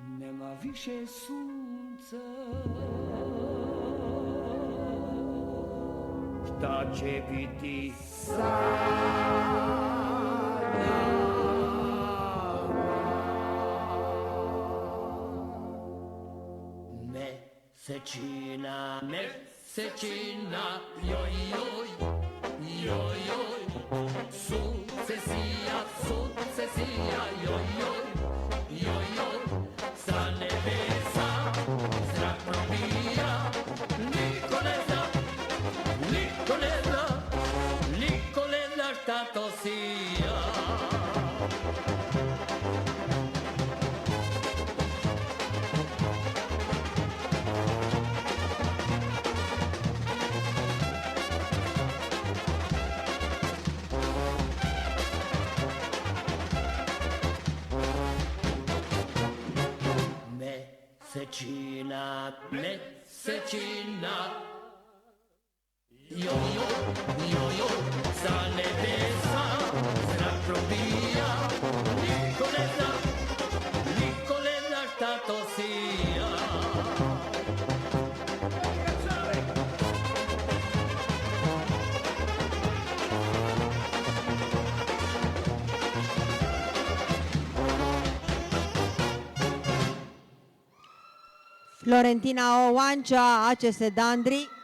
Nема više sunca, šta će biti Mesečina, mesečina, joj, joj, joj, joj, sukcesija, sukcesija, joj, joj, joj, joj, sa nebesa zrak probija, niko ne zna, niko ne zna, niko ne zna šta to sija. Mesečina, mesečina, joj, joj, joj, joj, sa nebesa zrak probija, niko ne zna, niko ne zna šta to sija. Florentina Oancha, ACS Dandri.